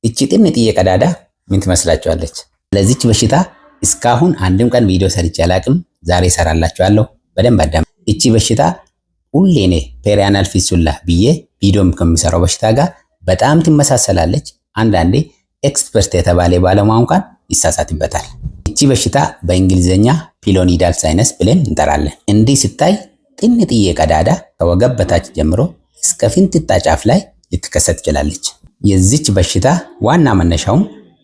እቺ ጥንጥዬ ቀዳዳ ምን ትመስላችኋለች? ለዚች በሽታ እስካሁን አንድም ቀን ቪዲዮ ሰርቼ አላቅም። ዛሬ እሰራላችኋለሁ። በደንብ አዳም። እቺ በሽታ ሁሌ እኔ ፔሪያናል ፊሱላ ብዬ ቪዲዮም ከሚሰራው በሽታ ጋር በጣም ትመሳሰላለች። አንዳንዴ ኤክስፐርት የተባለ ባለሙያ እንኳን ይሳሳትበታል። እቺ በሽታ በእንግሊዘኛ ፒሎኒዳል ሳይነስ ብለን እንጠራለን። እንዲህ ስታይ ጥንጥዬ ቀዳዳ ከወገብ በታች ጀምሮ እስከ ፊንጢጣ ጫፍ ላይ ልትከሰት ትችላለች። የዚች በሽታ ዋና መነሻውም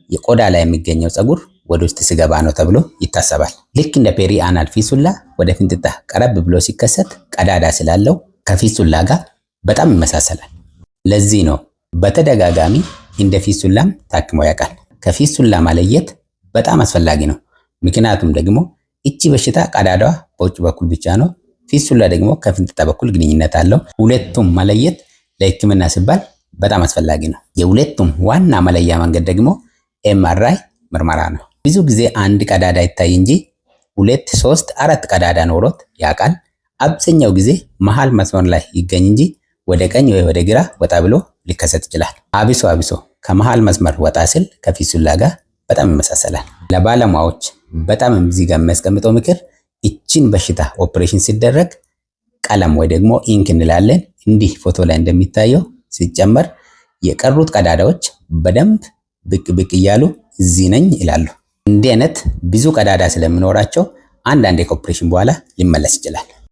የቆዳ ላይ የሚገኘው ፀጉር ወደ ውስጥ ሲገባ ነው ተብሎ ይታሰባል። ልክ እንደ ፔሪያናል ፊሱላ ወደ ፊንጢጣ ቀረብ ብሎ ሲከሰት ቀዳዳ ስላለው ከፊሱላ ጋር በጣም ይመሳሰላል። ለዚህ ነው በተደጋጋሚ እንደ ፊሱላም ታክሞ ያውቃል። ከፊሱላ መለየት በጣም አስፈላጊ ነው። ምክንያቱም ደግሞ እቺ በሽታ ቀዳዳዋ በውጭ በኩል ብቻ ነው፣ ፊሱላ ደግሞ ከፊንጢጣ በኩል ግንኙነት አለው። ሁለቱም መለየት ለሕክምና ሲባል በጣም አስፈላጊ ነው። የሁለቱም ዋና መለያ መንገድ ደግሞ ኤምአርአይ ምርመራ ነው። ብዙ ጊዜ አንድ ቀዳዳ ይታይ እንጂ 2፣ 3፣ 4 ቀዳዳ ኖሮት ያውቃል። አብዛኛው ጊዜ መሃል መስመር ላይ ይገኝ እንጂ ወደ ቀኝ ወይ ወደ ግራ ወጣ ብሎ ሊከሰት ይችላል። አብሶ ከመሃል መስመር ወጣ ሲል ከፊሱላ ጋር በጣም ይመሳሰላል። ለባለሙያዎች በጣም እዚህ ጋር የሚያስቀምጠው ምክር እቺን በሽታ ኦፕሬሽን ሲደረግ ቀለም ወይ ደግሞ ኢንክ እንላለን። እንዲህ ፎቶ ላይ እንደሚታየው ሲጨመር የቀሩት ቀዳዳዎች በደንብ ብቅ እያሉ እዚህ ነኝ ይላሉ። እንዲህ አይነት ብዙ ቀዳዳ ስለሚኖራቸው አንዳንዴ ከኦፕሬሽን በኋላ ሊመለስ ይችላል።